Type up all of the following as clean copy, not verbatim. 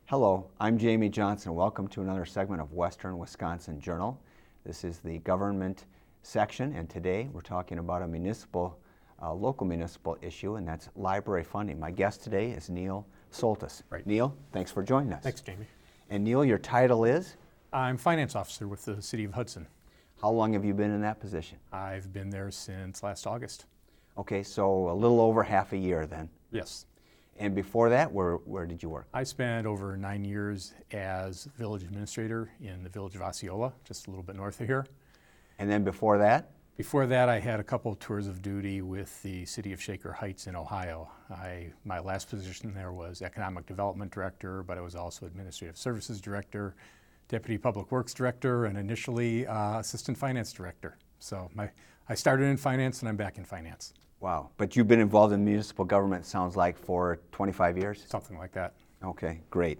Hello, I'm Jamie Johnson. Welcome to another segment of Western Wisconsin Journal. This is the government section, and today we're talking about a local municipal issue, and that's library funding. My guest today is Neil Soltis. Right. Neil, thanks for joining us. Thanks, Jamie. And Neil, your title is? I'm finance officer with the City of Hudson. How long have you been in that position? I've been there since last August. Okay, so a little over half a year then. Yes. And before that, where did you work? I spent over 9 years as village administrator in the village of Osceola, just a little bit north of here. And then before that? Before that, I had a couple of tours of duty with the City of Shaker Heights in Ohio. My last position there was Economic Development Director, but I was also Administrative Services Director, Deputy Public Works Director, and initially Assistant Finance Director. So I started in finance and I'm back in finance. Wow, but you've been involved in municipal government, sounds like, for 25 years? Something like that. Okay, great.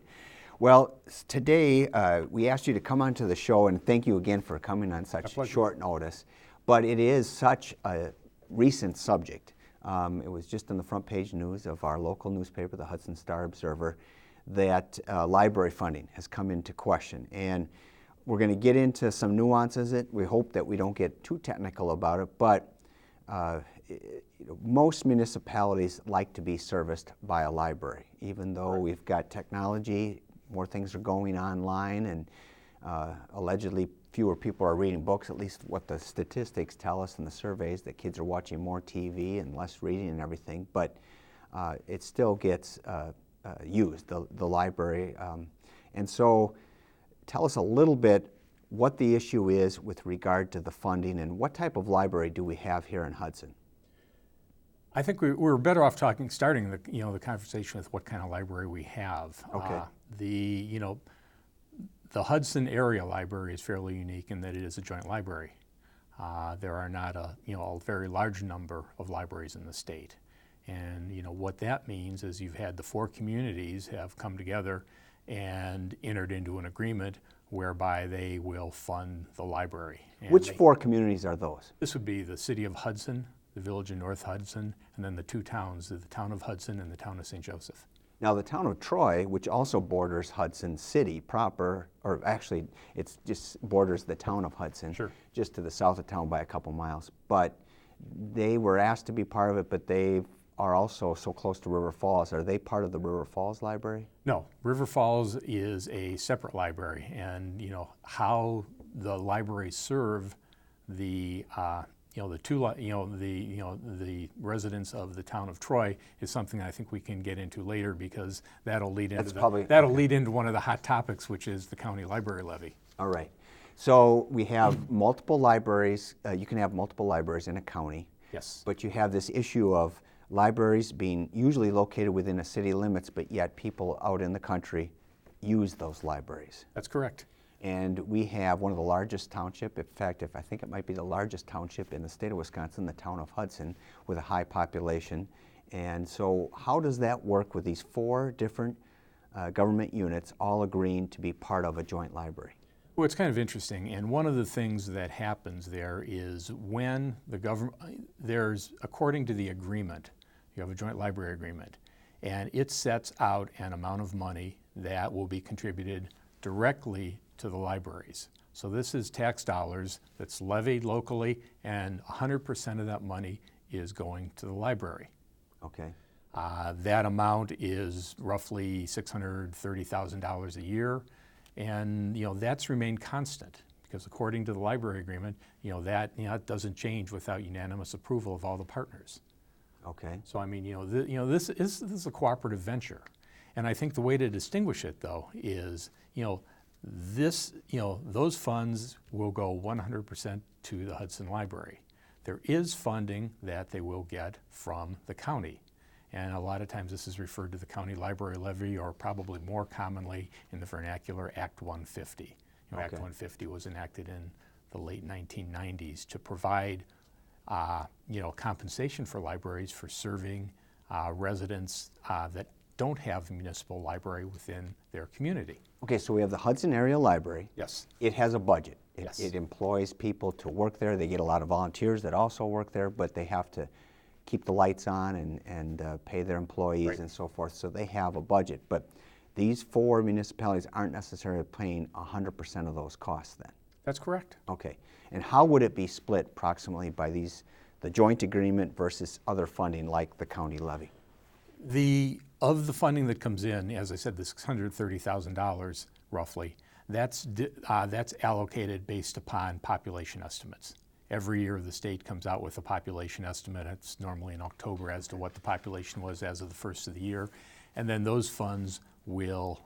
Well, today we asked you to come onto the show, and thank you again for coming on such short notice. But it is such a recent subject. It was just on the front page news of our local newspaper, the Hudson Star-Observer, that library funding has come into question. And we're going to get into some nuances. We hope that we don't get too technical about it, but most municipalities like to be serviced by a library. Even though we've got technology, more things are going online, and allegedly fewer people are reading books, at least what the statistics tell us in the surveys, that kids are watching more TV and less reading and everything, but it still gets used, the library. And so tell us a little bit what the issue is with regard to the funding, and what type of library do we have here in Hudson? I think we're better off starting the conversation with what kind of library we have. Okay. The Hudson area library is fairly unique in that it is a joint library. There are not a very large number of libraries in the state, and what that means is you've had the four communities have come together and entered into an agreement whereby they will fund the library. And which four communities are those? This would be the City of Hudson, the Village of North Hudson, and then the two towns, the town of Hudson and the town of St. Joseph. Now, the town of Troy, which also borders Hudson City proper, or actually it's just borders the town of Hudson, Sure. Just to the south of town by a couple miles. But they were asked to be part of it, but they are also so close to River Falls. Are they part of the River Falls Library? No, River Falls is a separate library, and how the libraries serve the the residents of the town of Troy is something I think we can get into later, because that'll lead into one of the hot topics, which is the county library levy. All right. So we have multiple libraries. You can have multiple libraries in a county. Yes. But you have this issue of libraries being usually located within a city limits, but yet people out in the country use those libraries. That's correct. And we have one of the largest township, in fact, I think it might be the largest township in the state of Wisconsin, the town of Hudson, with a high population. And so how does that work with these four different government units all agreeing to be part of a joint library? Well, it's kind of interesting, and one of the things that happens there is when the government, according to the agreement, you have a joint library agreement, and it sets out an amount of money that will be contributed directly to the libraries. So this is tax dollars that's levied locally, and 100% of that money is going to the library. Okay. That amount is roughly $630,000 a year. And that's remained constant, because according to the library agreement, that doesn't change without unanimous approval of all the partners. Okay. So I mean, this is a cooperative venture, and I think the way to distinguish it, though, is those funds will go 100% to the Hudson Library. There is funding that they will get from the county. And a lot of times this is referred to the county library levy, or probably more commonly in the vernacular, Act 150. Okay. Act 150 was enacted in the late 1990s to provide compensation for libraries for serving residents that don't have a municipal library within their community. Okay, so we have the Hudson Area Library. Yes. It has a budget. Yes. It employs people to work there. They get a lot of volunteers that also work there, but they have to keep the lights on and pay their employees, right, and so forth. So they have a budget. But these 4 municipalities aren't necessarily paying 100% of those costs then? That's correct. Okay. And how would it be split approximately by the joint agreement versus other funding like the county levy? Of the funding that comes in, as I said, the $630,000 roughly, that's allocated based upon population estimates. Every year the state comes out with a population estimate. It's normally in October as to what the population was as of the first of the year. And then those funds will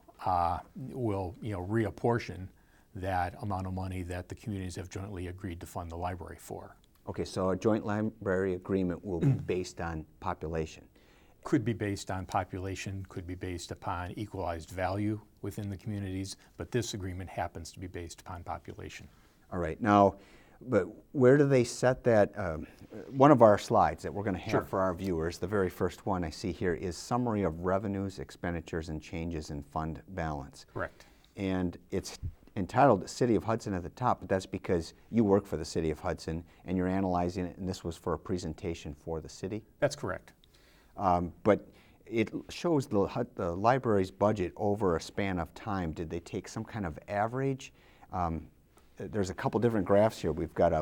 reapportion that amount of money that the communities have jointly agreed to fund the library for. Okay, so a joint library agreement will be based on population. Could be based on population, could be based upon equalized value within the communities, but this agreement happens to be based upon population. All right, now, but where do they set that? One of our slides that we're going to have Sure. for our viewers, the very first one I see here is summary of revenues, expenditures, and changes in fund balance. Correct. And it's entitled City of Hudson at the top, but that's because you work for the City of Hudson and you're analyzing it, and this was for a presentation for the city. That's correct. But it shows the library's budget over a span of time. Did they take some kind of average? There's a couple different graphs here. We've got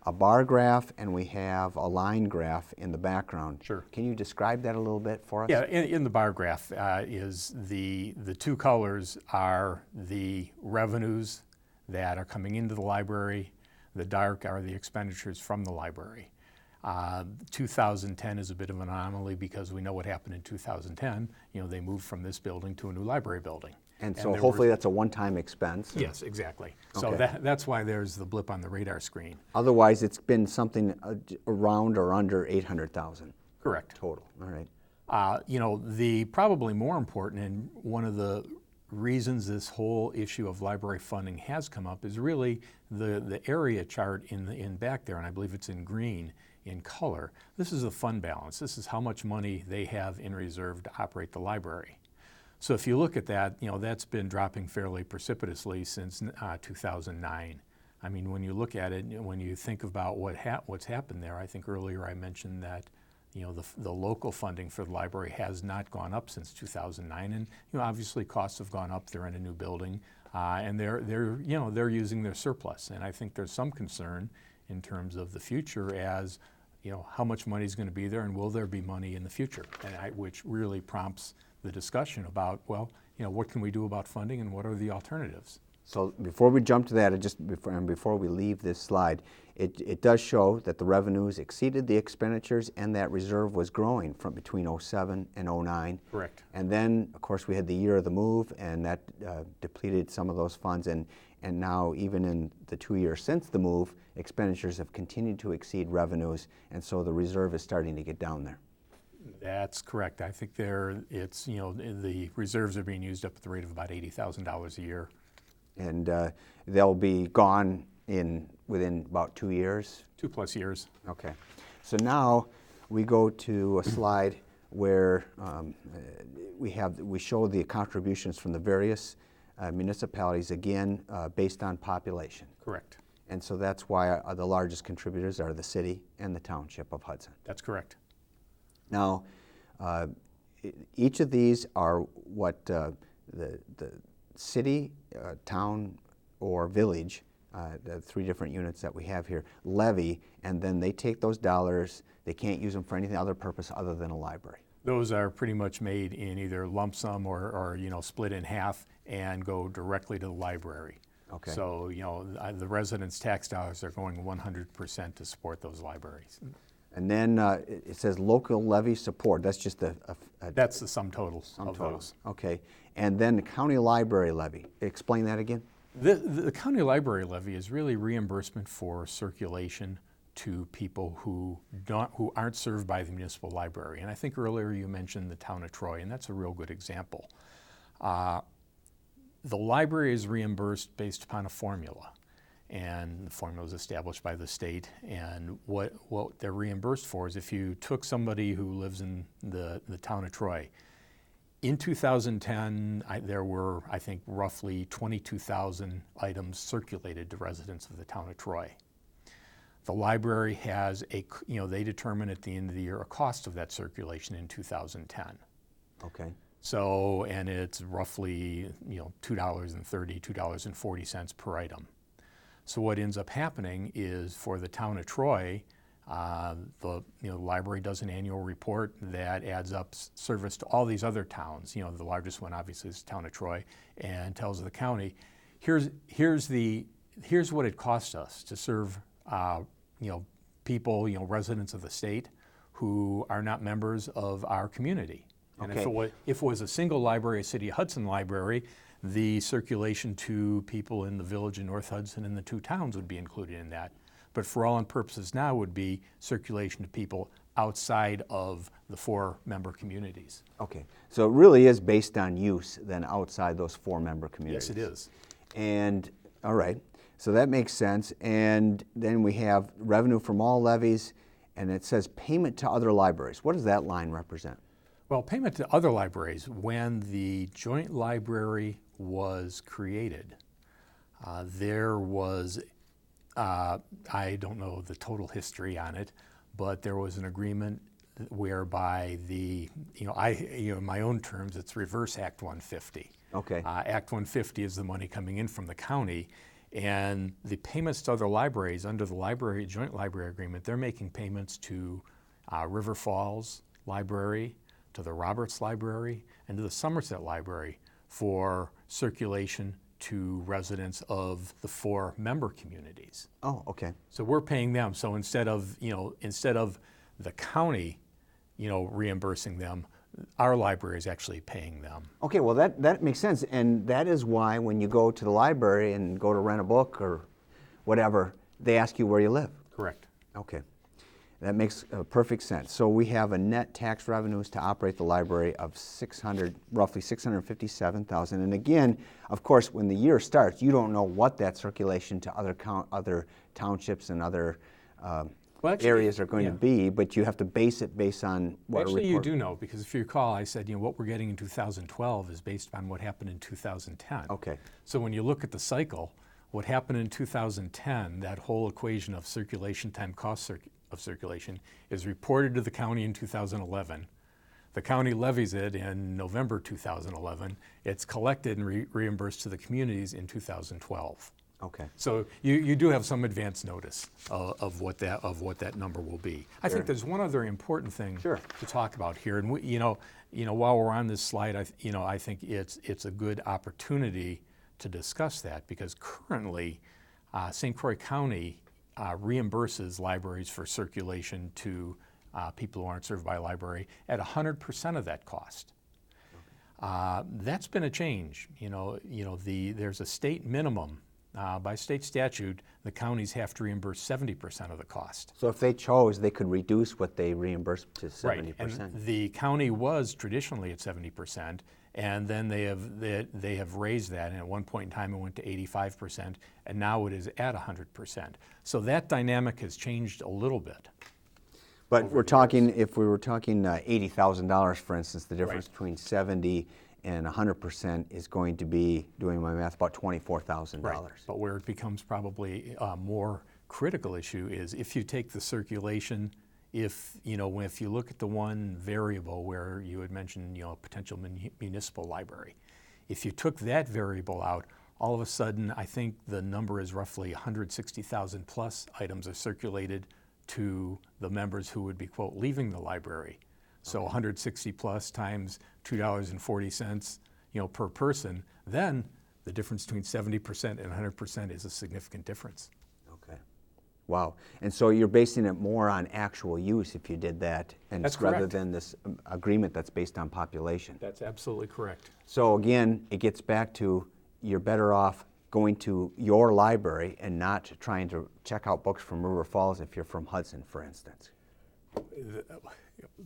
a bar graph and we have a line graph in the background. Sure. Can you describe that a little bit for us? Yeah, in the bar graph is the two colors are the revenues that are coming into the library. The dark are the expenditures from the library. 2010 is a bit of an anomaly because we know what happened in 2010. You know, they moved from this building to a new library building. And so hopefully that's a one-time expense. Yes, exactly. So Okay. that's why there's the blip on the radar screen. Otherwise, it's been something around or under 800,000 Correct. total. All right. You know, the probably more important and one of the reasons this whole issue of library funding has come up is really the area chart in back there, and I believe it's in green in color. This is the fund balance. This is how much money they have in reserve to operate the library. So if you look at that, you know, that's been dropping fairly precipitously since 2009. I mean, when you look at it, when you think about what's happened there, I think earlier I mentioned that, you know, the local funding for the library has not gone up since 2009, and you know, obviously costs have gone up. They're in a new building, and they're using their surplus, and I think there's some concern in terms of the future as, you know, how much money is going to be there and will there be money in the future, and which really prompts the discussion about, well, you know, what can we do about funding and what are the alternatives? So before we jump to that, before we leave this slide, it does show that the revenues exceeded the expenditures and that reserve was growing from between 07 and 09. Correct. And then, of course, we had the year of the move, and that depleted some of those funds. And now, even in the 2 years since the move, expenditures have continued to exceed revenues, and so the reserve is starting to get down there. That's correct. I think it's, you know, the reserves are being used up at the rate of about $80,000 a year. And they'll be gone within about 2 years? 2+ years. Okay. So now we go to a slide where we show the contributions from the various municipalities, again, based on population. Correct. And so that's why the largest contributors are the city and the township of Hudson. That's correct. Now, each of these are what the city, town, or village, the 3 different units that we have here, levy, and then they take those dollars, they can't use them for anything other purpose other than a library. Those are pretty much made in either lump sum or you know, split in half and go directly to the library. Okay. So, you know, the residents' tax dollars are going 100% to support those libraries. And then it says local levy support. That's just That's the sum total of total. those. Okay. And then the county library levy. Explain that again. The county library levy is really reimbursement for circulation to people who aren't served by the municipal library. And I think earlier you mentioned the town of Troy, and that's a real good example. The library is reimbursed based upon a formula, and the formula is established by the state. And what they're reimbursed for is if you took somebody who lives in the town of Troy. In 2010, there were, I think, roughly 22,000 items circulated to residents of the town of Troy. The library has they determine at the end of the year a cost of that circulation in 2010. Okay. So, and it's roughly, $2.30, $2.40 per item. So what ends up happening is for the town of Troy, the library does an annual report that adds up service to all these other towns. The largest one obviously is the town of Troy, and tells the county, here's what it costs us to serve people, residents of the state who are not members of our community. And Okay. if it was a single library, a City of Hudson library, the circulation to people in the village in North Hudson and the two towns would be included in that. But for all intents and purposes now would be circulation to people outside of the 4-member communities. Okay, so it really is based on use then outside those 4-member communities. Yes, it is. And, all right, so that makes sense. And then we have revenue from all levies, and it says payment to other libraries. What does that line represent? Well, payment to other libraries, when the joint library was created, there was, I don't know the total history on it, but there was an agreement whereby in my own terms, it's reverse Act 150. Okay. Act 150 is the money coming in from the county, and the payments to other libraries under the joint library agreement, they're making payments to River Falls Library, to the Roberts Library, and to the Somerset Library for circulation to residents of the 4-member communities. Oh, okay. So we're paying them. So instead of the county, reimbursing them, our library is actually paying them. Okay, well that makes sense, and that is why when you go to the library and go to rent a book or whatever, they ask you where you live. Correct. Okay, that makes perfect sense. So we have a net tax revenues to operate the library of roughly $657,000. And again, of course, when the year starts, you don't know what that circulation to other townships and other areas are going to be, but you have to base it based on what Actually, you do know, because if you recall, I said, what we're getting in 2012 is based on what happened in 2010. Okay. So when you look at the cycle, what happened in 2010, that whole equation of circulation time cost of circulation is reported to the county in 2011. The county levies it in November 2011. It's collected and reimbursed to the communities in 2012. Okay. So you do have some advance notice of what that number will be. I think there's one other important thing to talk about here, and while we're on this slide, I think it's a good opportunity to discuss that, because currently St. Croix County reimburses libraries for circulation to people who aren't served by a library at 100% of that cost. That's been a change. There's a state minimum. By state statute, the counties have to reimburse 70% of the cost. So if they chose, they could reduce what they reimburse to 70%. Right, and the county was traditionally at 70%, and then they have raised that, and at one point in time it went to 85%, and now it is at 100%. So that dynamic has changed a little bit. But we're talking, if we were talking $80,000, for instance, the difference between 70 and 100% is going to be, doing my math, about $24,000. Right. But where it becomes probably a more critical issue is if you take the circulation, if you look at the one variable where you had mentioned, a potential municipal library, if you took that variable out, all of a sudden, I think the number is roughly 160,000 plus items are circulated to the members who would be, quote, leaving the library. So 160 plus times $2.40, per person, then the difference between 70% and 100% is a significant difference. Okay. Wow. And so you're basing it more on actual use if you did that, and That's rather correct. than this agreement that's based on population. That's absolutely correct. So again, it gets back to you're better off going to your library and not trying to check out books from River Falls if you're from Hudson, for instance.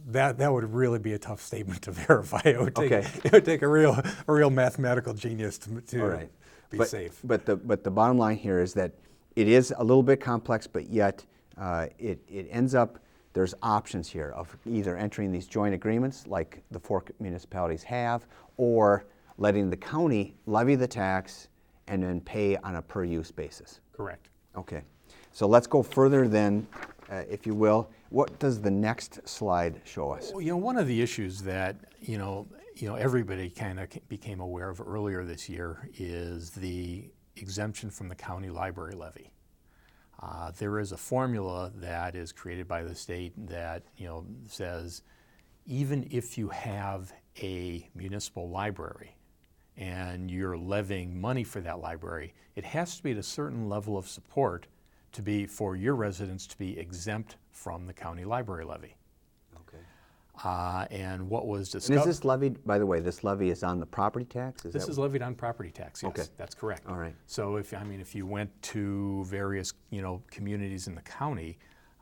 That would really be a tough statement to verify. It would take, Okay. it would take a real mathematical genius to be safe. But the bottom line here is that it is a little bit complex, but yet it ends up, there's options here of either entering these joint agreements like the 4 municipalities have, or letting the county levy the tax and then pay on a per use basis. Correct. Okay, so let's go further then, if you will. What does the next slide show us? Well, one of the issues that, everybody kind of became aware of earlier this year is the exemption from the county library levy. There is a formula that is created by the state that says even if you have a municipal library and you're levying money for that library, it has to be at a certain level of support to be for your residents to be exempt from the county library levy. And what was discovered... And is this levied, by the way, this levy is on the property tax? This is levied on property tax, yes. Okay. That's correct. All right. So if you went to various, communities in the county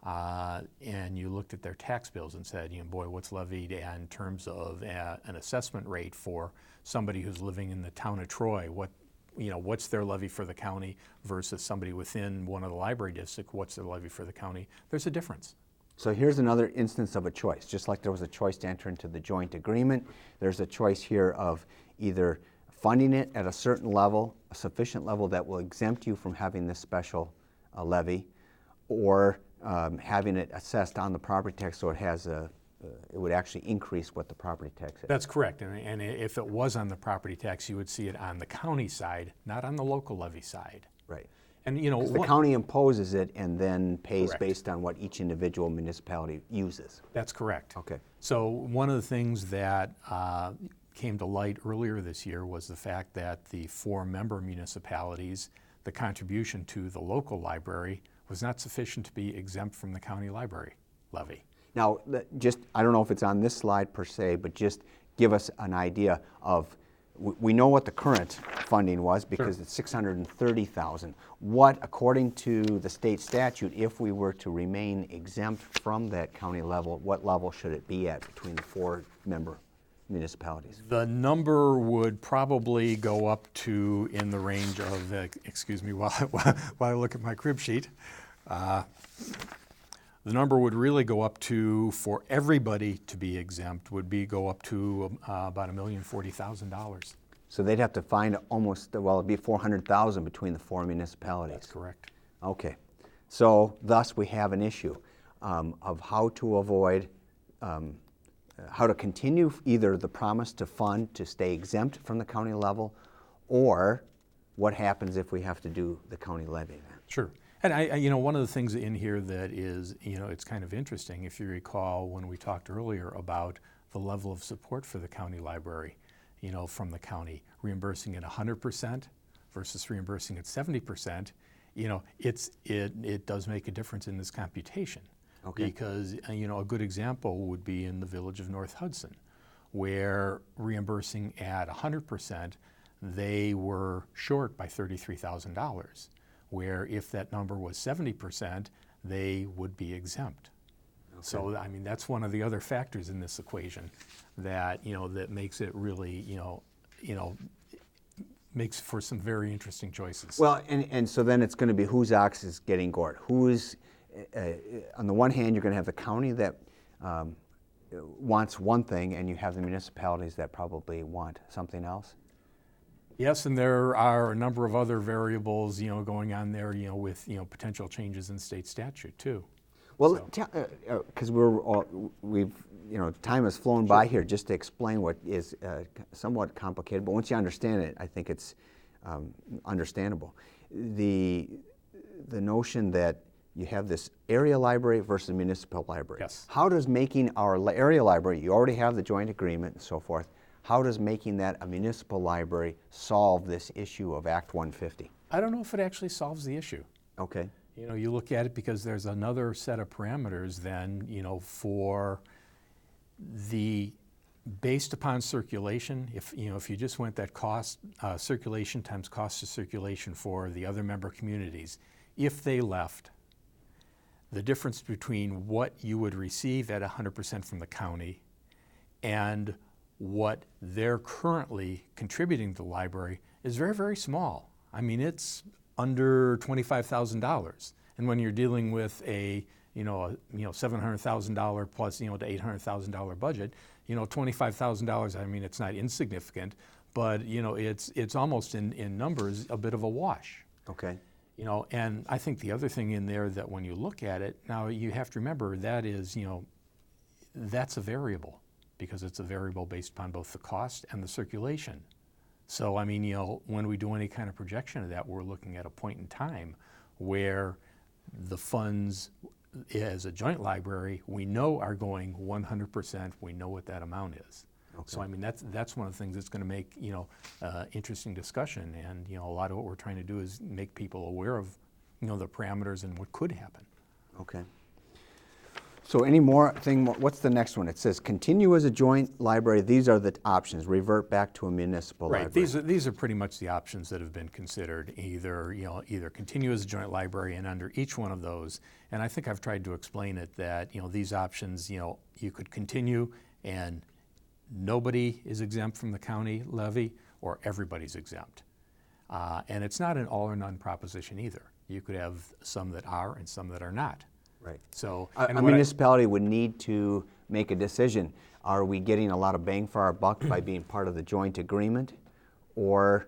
and you looked at their tax bills and said, boy, what's levied in terms of an assessment rate for somebody who's living in the town of Troy, what's their levy for the county versus somebody within one of the library districts, what's their levy for the county? There's a difference. So here's another instance of a choice. Just like there was a choice to enter into the joint agreement, there's a choice here of either funding it at a certain level, a sufficient level that will exempt you from having this special levy, or having it assessed on the property tax so it has it would actually increase what the property tax is. That's correct. And if it was on the property tax, you would see it on the county side, not on the local levy side. Right. And the county imposes it and then pays Correct. Based on what each individual municipality uses. That's correct. Okay. So one of the things that came to light earlier this year was the fact that the 4 member municipalities, the contribution to the local library was not sufficient to be exempt from the county library levy. Now, I don't know if it's on this slide per se, but just give us an idea of, we know what the current funding was because It's $630,000. What, according to the state statute, if we were to remain exempt from that county level, what level should it be at between the 4 member municipalities? The number would probably go up to in the range of, excuse me while I look at my crib sheet. The number would really go up to, for everybody to be exempt, go up to about $1,040,000. So they'd have to find almost, well, it'd be $400,000 between the 4 municipalities. That's correct. Okay. So thus we have an issue of how to avoid, how to continue either the promise to fund to stay exempt from the county level, or what happens if we have to do the county levy then. Sure. And one of the things in here that is, it's kind of interesting, if you recall when we talked earlier about the level of support for the county library, from the county, reimbursing at 100% versus reimbursing at 70%, it does make a difference in this computation. Okay. Because, a good example would be in the village of North Hudson, where reimbursing at 100%, they were short by $33,000. Where if that number was 70%, they would be exempt. Okay. So, that's one of the other factors in this equation that, that makes it really, makes for some very interesting choices. Well, and so then it's going to be whose ox is getting gored. Who's, on the one hand, you're going to have the county that wants one thing, and you have the municipalities that probably want something else. Yes, and there are a number of other variables, going on there, with, potential changes in state statute too. Well, because we've, time has flown by here just to explain what is somewhat complicated, but once you understand it, I think it's understandable. The notion that you have this area library versus municipal library. Yes. How does making our area library, you already have the joint agreement and so forth, how does making that a municipal library solve this issue of Act 150? I don't know if it actually solves the issue. Okay. You look at it because there's another set of parameters then, for the, based upon circulation, if you just went that cost, circulation times cost of circulation for the other member communities, if they left, the difference between what you would receive at 100% from the county and what they're currently contributing to the library is very, very small. It's under $25,000. And when you're dealing with a $700,000 plus to $800,000 budget, $25,000, it's not insignificant, but it's almost in numbers a bit of a wash. Okay. And I think the other thing in there that when you look at it, now you have to remember that is, that's a variable. because it's a variable based upon both the cost and the circulation. So, I mean, when we do any kind of projection of that, we're looking at a point in time where the funds as a joint library, we know are going 100%, we know what that amount is. Okay. So, I mean, that's one of the things that's going to make, interesting discussion, and, a lot of what we're trying to do is make people aware of, the parameters and what could happen. Okay. So what's the next one? It says continue as a joint library. These are the options. Revert back to a municipal library. Right. These are pretty much the options that have been considered. Either continue as a joint library, and under each one of those, and I think I've tried to explain it that, these options, you could continue and nobody is exempt from the county levy, or everybody's exempt. And it's not an all or none proposition either. You could have some that are and some that are not. Right. So a municipality would need to make a decision. Are we getting a lot of bang for our buck by being part of the joint agreement, or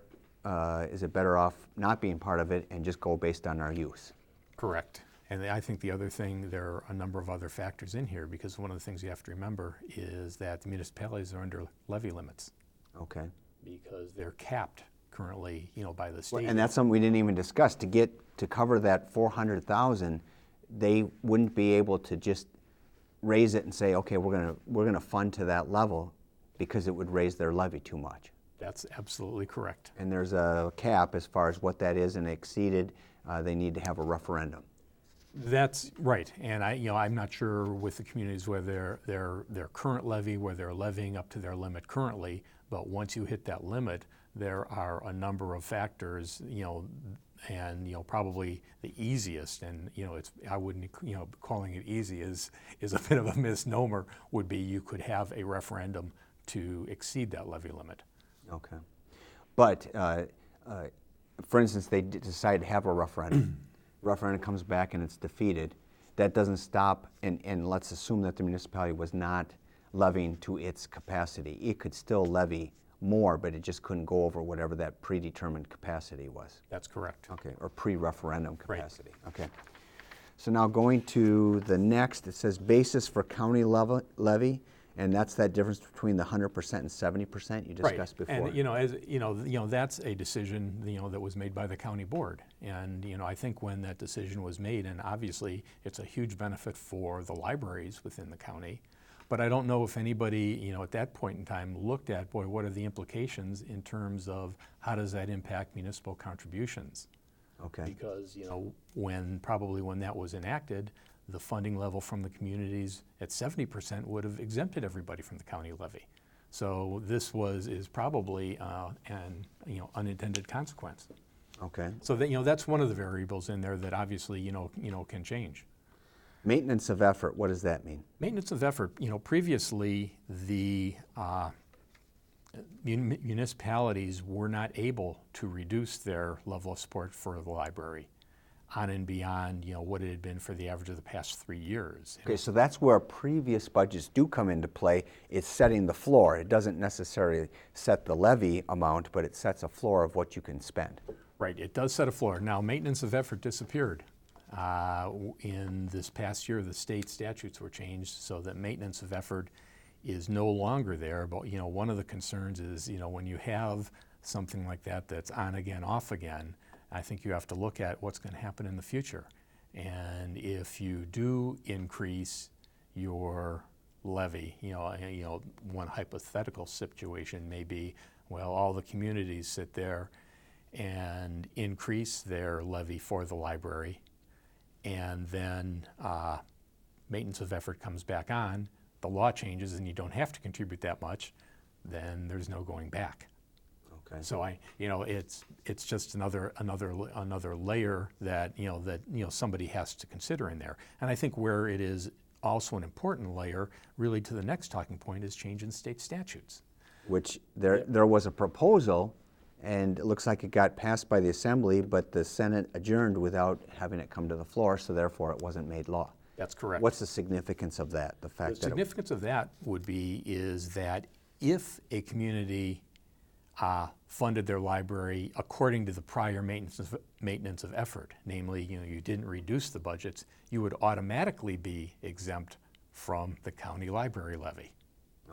is it better off not being part of it and just go based on our use? Correct. And I think the other thing, there are a number of other factors in here, because one of the things you have to remember is that the municipalities are under levy limits. Okay. Because they're capped currently, by the state. And that's something we didn't even discuss. To cover that 400,000, they wouldn't be able to just raise it and say, okay, we're gonna fund to that level, because it would raise their levy too much. That's absolutely correct. And there's a cap as far as what that is, and exceeded, they need to have a referendum. That's right, and I'm not sure with the communities whether their current levy, where they're levying up to their limit currently, but once you hit that limit, there are a number of factors, and probably the easiest, and I wouldn't, calling it easy is a bit of a misnomer, would be you could have a referendum to exceed that levy limit. Okay, but for instance, they decide to have a referendum. Referendum comes back and it's defeated. That doesn't stop, and let's assume that the municipality was not levying to its capacity. It could still levy more, but it just couldn't go over whatever that predetermined capacity was. That's correct. Okay, or pre-referendum capacity. Right. Okay. So now going to the next, it says basis for county levy, and that's that difference between the 100% and 70% you discussed before. And that's a decision that was made by the county board, and I think when that decision was made, and obviously it's a huge benefit for the libraries within the county, but I don't know if anybody at that point in time looked at, boy, what are the implications in terms of how does that impact municipal contributions? Okay. Because when that was enacted, the funding level from the communities at 70% would have exempted everybody from the county levy. So this is probably an unintended consequence. Okay. So that that's one of the variables in there that obviously can change. Maintenance of effort, what does that mean? Maintenance of effort, previously the municipalities were not able to reduce their level of support for the library on and beyond what it had been for the average of the past 3 years. Okay, so that's where previous budgets do come into play. It's setting the floor. It doesn't necessarily set the levy amount, but it sets a floor of what you can spend. Right, it does set a floor. Now, maintenance of effort disappeared. In this past year, the state statutes were changed so that maintenance of effort is no longer there. But one of the concerns is when you have something like that that's on again, off again, I think you have to look at what's going to happen in the future. And if you do increase your levy, one hypothetical situation may be, well, all the communities sit there and increase their levy for the library, and then maintenance of effort comes back on, the law changes and you don't have to contribute that much, then there's no going back. Okay. So it's just another layer that somebody has to consider in there. And I think where it is also an important layer, really to the next talking point, is change in state statutes. Which there was a proposal, and it looks like it got passed by the Assembly, but the Senate adjourned without having it come to the floor, so therefore it wasn't made law. That's correct. What's the significance of that? The significance of that is that if a community funded their library according to the prior maintenance of effort, namely, you didn't reduce the budgets, you would automatically be exempt from the county library levy.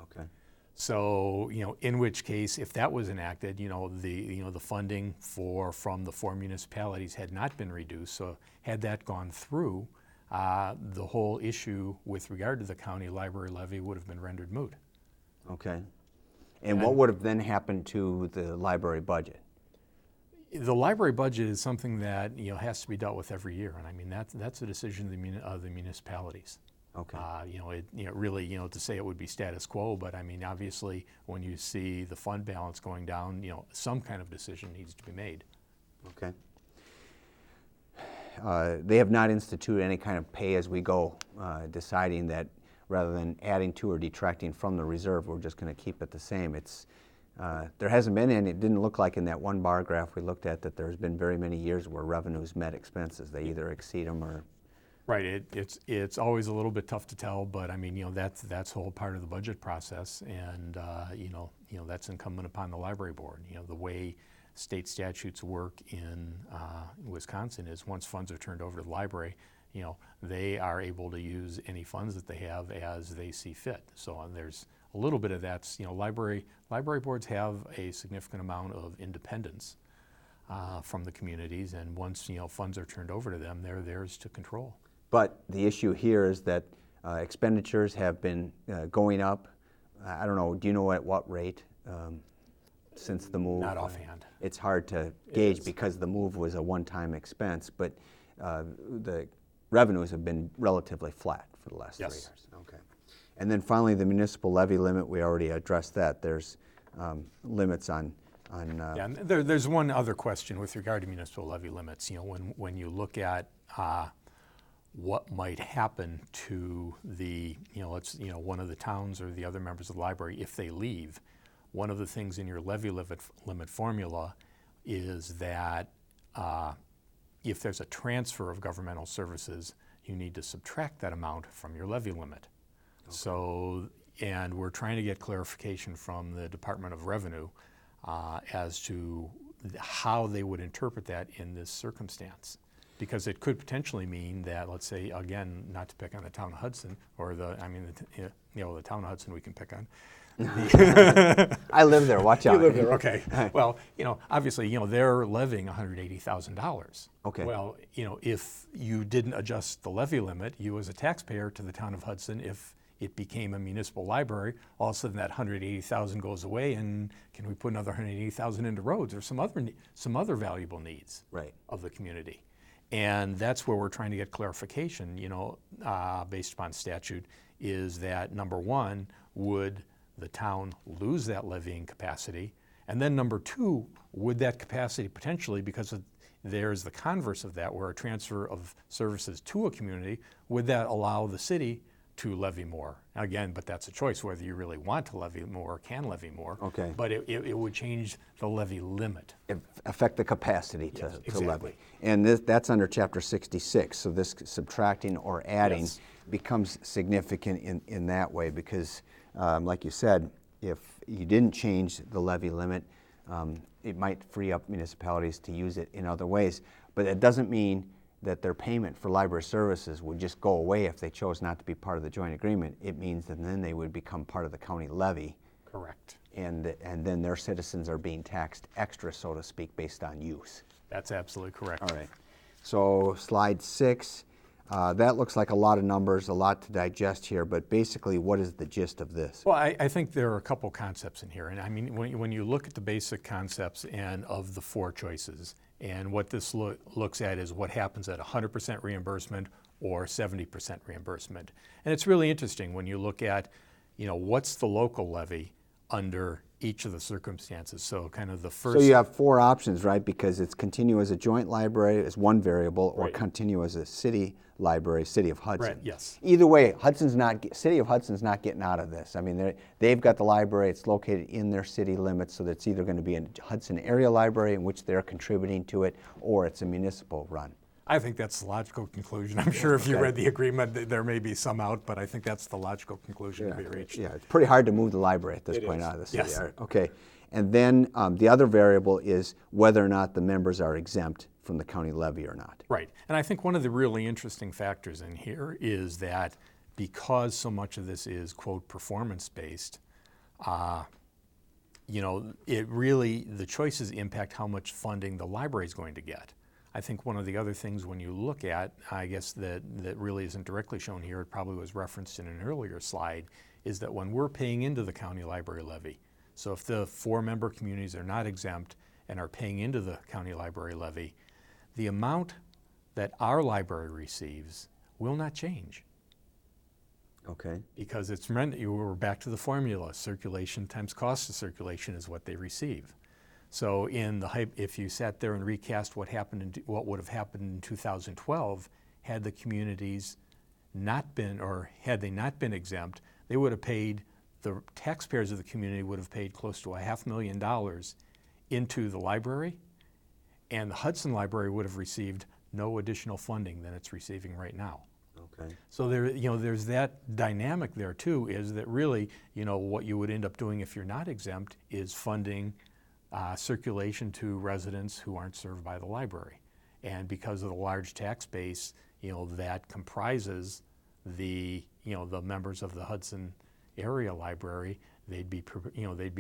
Okay. So, in which case, if that was enacted, the funding from the 4 municipalities had not been reduced. So had that gone through, the whole issue with regard to the county library levy would have been rendered moot. Okay. And what would have then happened to the library budget? The library budget is something that has to be dealt with every year, and I mean that's a decision of the municipalities. Okay. Really, to say it would be status quo, but I mean, obviously, when you see the fund balance going down, some kind of decision needs to be made. Okay. They have not instituted any kind of pay-as-we-go, deciding that rather than adding to or detracting from the reserve, we're just going to keep it the same. There hasn't been any. It didn't look like in that one bar graph we looked at that there's been very many years where revenues met expenses. They either exceed them or. Right. It's always a little bit tough to tell, but I mean, that's whole part of the budget process, and that's incumbent upon the library board. The way state statutes work in Wisconsin is once funds are turned over to the library, they are able to use any funds that they have as they see fit. So there's a little bit of that. Library boards have a significant amount of independence from the communities, and once funds are turned over to them, they're theirs to control. But the issue here is that expenditures have been going up. I don't know, do you know at what rate since the move? Not offhand. It's hard to gauge because the move was a one-time expense, but the revenues have been relatively flat for the last 3 years. Okay. And then finally, the municipal levy limit, we already addressed that. There's limits on yeah, and there's one other question with regard to municipal levy limits. When you look at what might happen to the, one of the towns or the other members of the library if they leave. One of the things in your levy limit formula is that if there's a transfer of governmental services, you need to subtract that amount from your levy limit. Okay. So, and we're trying to get clarification from the Department of Revenue as to how they would interpret that in this circumstance. Because it could potentially mean that, let's say, again, not to pick on the town of Hudson, or the town of Hudson we can pick on. I live there, watch out. You live there, okay. Well, obviously, they're levying $180,000. Okay. Well, if you didn't adjust the levy limit, you as a taxpayer to the town of Hudson, if it became a municipal library, all of a sudden that $180,000 goes away, and can we put another $180,000 into roads or some other valuable needs of the community? And that's where we're trying to get clarification, based upon statute, is that number one, would the town lose that levying capacity? And then number two, would that capacity potentially, because there's the converse of that, where a transfer of services to a community, would that allow the city to levy more? Again, but that's a choice whether you really want to levy more or can levy more. Okay. But it would change the levy limit. Affect the capacity to exactly. levy. And that's under Chapter 66. So this subtracting or adding becomes significant in that way because, like you said, if you didn't change the levy limit, it might free up municipalities to use it in other ways. But it doesn't mean that their payment for library services would just go away if they chose not to be part of the joint agreement. It means that then they would become part of the county levy. Correct. And then their citizens are being taxed extra, so to speak, based on use. That's absolutely correct. All right. So slide 6, that looks like a lot of numbers, a lot to digest here, but basically what is the gist of this? Well, I think there are a couple concepts in here. And I mean, when you look at the basic concepts and of the 4 choices, and what this looks at is what happens at 100% reimbursement or 70% reimbursement. And it's really interesting when you look at, what's the local levy under each of the circumstances. So kind of the first. So you have 4 options, right? Because it's continue as a joint library as one variable, or continue as a city library, City of Hudson. Right, yes. Either way, City of Hudson's not getting out of this. I mean, they've got the library, it's located in their city limits, so that's either going to be a Hudson area library in which they're contributing to it, or it's a municipal run. I think that's the logical conclusion. I'm sure if you read the agreement, there may be some out, but I think that's the logical conclusion to be reached. Yeah, it's pretty hard to move the library at this point out of the city. Yes. Okay, and then the other variable is whether or not the members are exempt from the county levy or not. Right, and I think one of the really interesting factors in here is that because so much of this is, quote, performance-based, you know, it really, the choices impact how much funding the library is going to get. I think one of the other things when you look at, I guess that really isn't directly shown here, it probably was referenced in an earlier slide, is that when we're paying into the county library levy, so if the 4 member communities are not exempt and are paying into the county library levy, the amount that our library receives will not change. Okay. Because we're back to the formula, circulation times cost of circulation is what they receive. So if you sat there and recast what would have happened in 2012, had the communities not been, or had they not been exempt, they would have paid, the taxpayers of the community would have paid close to $500,000 into the library, and the Hudson Library would have received no additional funding than it's receiving right now. Okay. So there's that dynamic there too, is that really, what you would end up doing if you're not exempt is funding circulation to residents who aren't served by the library. And because of the large tax base, that comprises the members of the Hudson area library, they'd be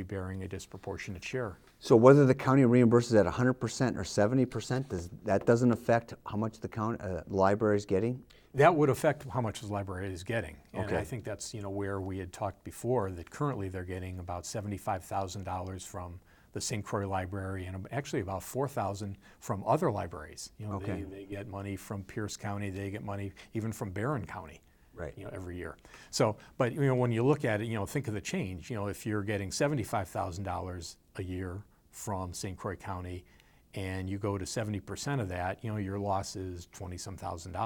bearing a disproportionate share. So whether the county reimburses at 100% or 70%, that doesn't affect how much the library is getting? That would affect how much the library is getting. And Okay. I think that's where we had talked before, that currently they're getting about $75,000 from the St. Croix Library, and actually about $4,000 from other libraries. Okay. They get money from Pierce County, they get money even from Barron County. Right. Every year. So, but when you look at it, think of the change. If you're getting $75,000 a year from St. Croix County, and you go to 70% of that, your loss is $20-some thousand.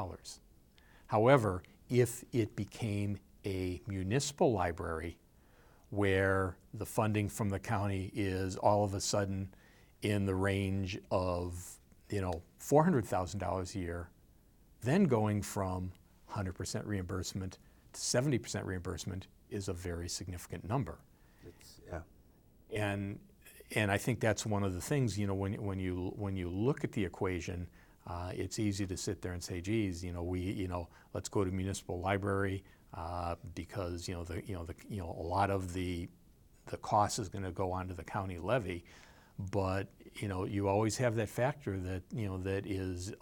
However, if it became a municipal library where the funding from the county is all of a sudden in the range of, $400,000 a year, then going from 100% reimbursement to 70% reimbursement is a very significant number. Yeah. And I think that's one of the things, when you look at the equation, it's easy to sit there and say, geez, let's go to municipal library because a lot of the cost is going to go onto the county levy, but you always have that factor that that is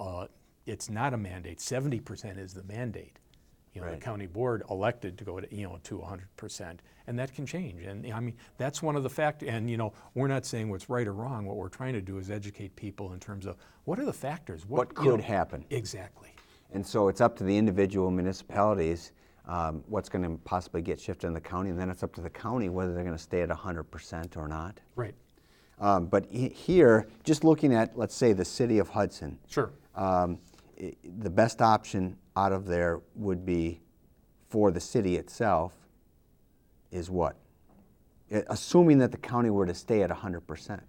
it's not a mandate. 70% is the mandate. Right. The county board elected to go to to 100%, and that can change. And I mean, that's one of the factors. And we're not saying what's right or wrong. What we're trying to do is educate people in terms of what are the factors. What could happen? Exactly. And so it's up to the individual municipalities what's going to possibly get shifted in the county, and then it's up to the county whether they're going to stay at 100% or not. Right. But here, just looking at, let's say, the city of Hudson. Sure. The best option out of there would be for the city itself is what? Assuming that the county were to stay at 100%.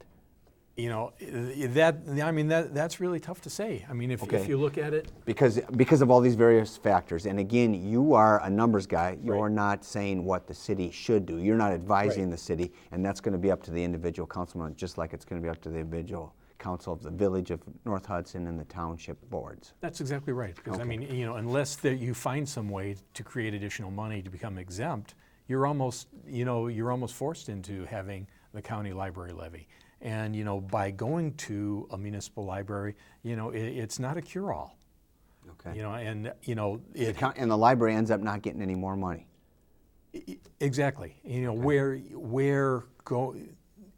That's really tough to say. I mean, if Okay. you look at it. Because of all these various factors. And again, you are a numbers guy. You're Right. not saying what the city should do. You're not advising Right. the city, and that's going to be up to the individual councilman, just like it's going to be up to the individual council of the village of North Hudson and the township boards. That's exactly right. Because I Okay. mean, unless you find some way to create additional money to become exempt, you're almost forced into having the county library levy. And by going to a municipal library, it's not a cure-all. Okay. And And the library ends up not getting any more money. Exactly.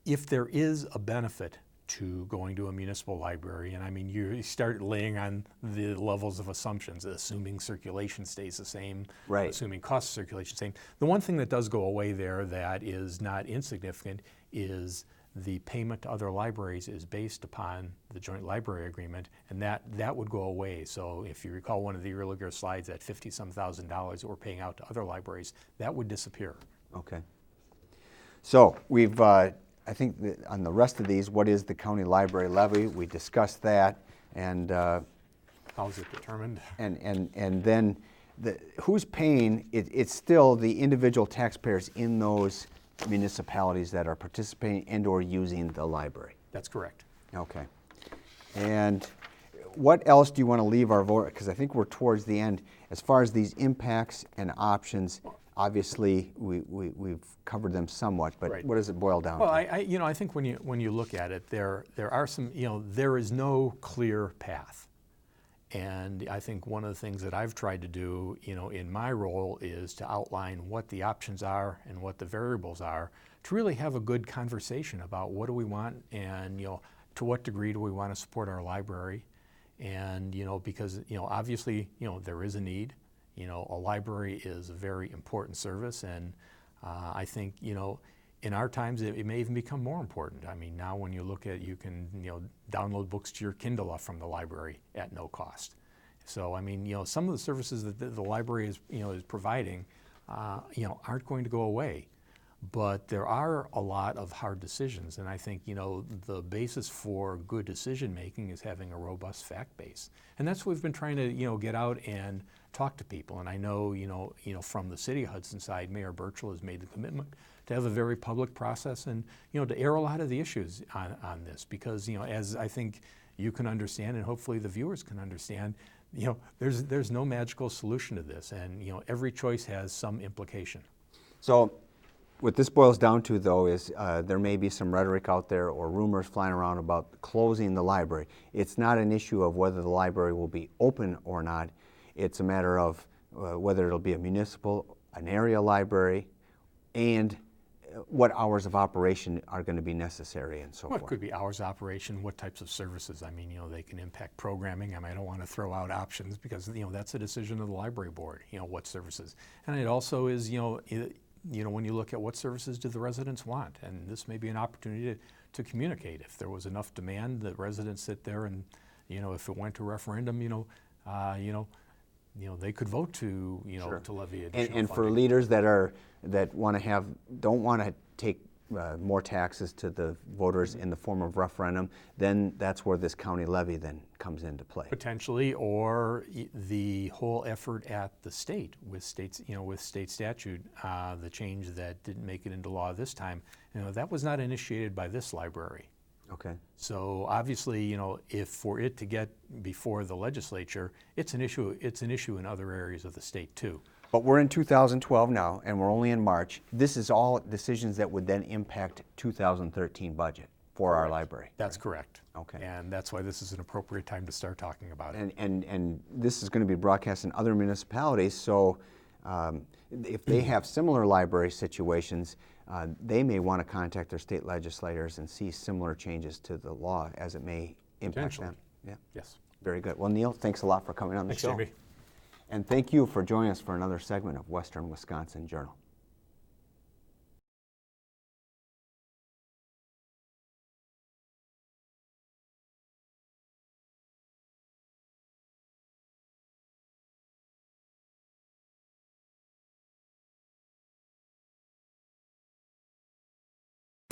If there is a benefit to going to a municipal library, and I mean, you start laying on the levels of assumptions, assuming circulation stays the same, Right. assuming cost of circulation the same. The one thing that does go away there that is not insignificant is the payment to other libraries is based upon the joint library agreement, and that would go away. So if you recall one of the earlier slides, that $50-some thousand that we're paying out to other libraries, that would disappear. Okay. So we've, I think that on the rest of these, what is the county library levy? We discussed that, and How is it determined? and then who's paying? It's still the individual taxpayers in those municipalities that are participating and/or using the library. That's correct. Okay. And what else do you want to leave our vote? Because I think we're towards the end as far as these impacts and options. obviously, we've covered them somewhat, but Right. what does it boil down Well, to? I think when you look at it, there are some, there is no clear path. And I think one of the things that I've tried to do, in my role is to outline what the options are and what the variables are to really have a good conversation about what do we want and, to what degree do we want to support our library. And, because, obviously, there is a need. A library is a very important service, and I think, in our times, it may even become more important. I mean, now when you look at, you can, download books to your Kindle from the library at no cost. So, I mean, some of the services that the library is providing, aren't going to go away. But there are a lot of hard decisions, and I think, the basis for good decision making is having a robust fact base. And that's what we've been trying to, get out and talk to people. And I know, from the City of Hudson side, Mayor Burchell has made the commitment to have a very public process and, to air a lot of the issues on this. Because, as I think you can understand, and hopefully the viewers can understand, there's no magical solution to this. And, every choice has some implication. So what this boils down to, though, is there may be some rhetoric out there or rumors flying around about closing the library. It's not an issue of whether the library will be open or not. It's a matter of whether it'll be a municipal, an area library, and what hours of operation are going to be necessary and so Well, it forth. could be hours of operation, what types of services. I mean, they can impact programming. I mean, I don't want to throw out options because, that's a decision of the library board, what services. And it also is, when you look at what services do the residents want, and this may be an opportunity to communicate. If there was enough demand, the residents sit there and, if it went to referendum, they could vote to, Sure. to levy additional And for funding. leaders that don't want to take more taxes to the voters in the form of referendum, then that's where this county levy then comes into play. Potentially, or the whole effort at the state with states, with state statute, the change that didn't make it into law this time, that was not initiated by this library. Okay. So obviously, if for it to get before the legislature, it's an issue. It's an issue in other areas of the state too. But we're in 2012 now, and we're only in March. This is all decisions that would then impact 2013 budget for our library. That's correct. Okay. And that's why this is an appropriate time to start talking about it. And this is going to be broadcast in other municipalities, so if they have similar library situations, they may want to contact their state legislators and see similar changes to the law as it may impact Potentially. them. Yeah. Yes. Very good. Well, Neil, thanks a lot for coming on the Thanks, show. Jamie. And thank you for joining us for another segment of Western Wisconsin Journal.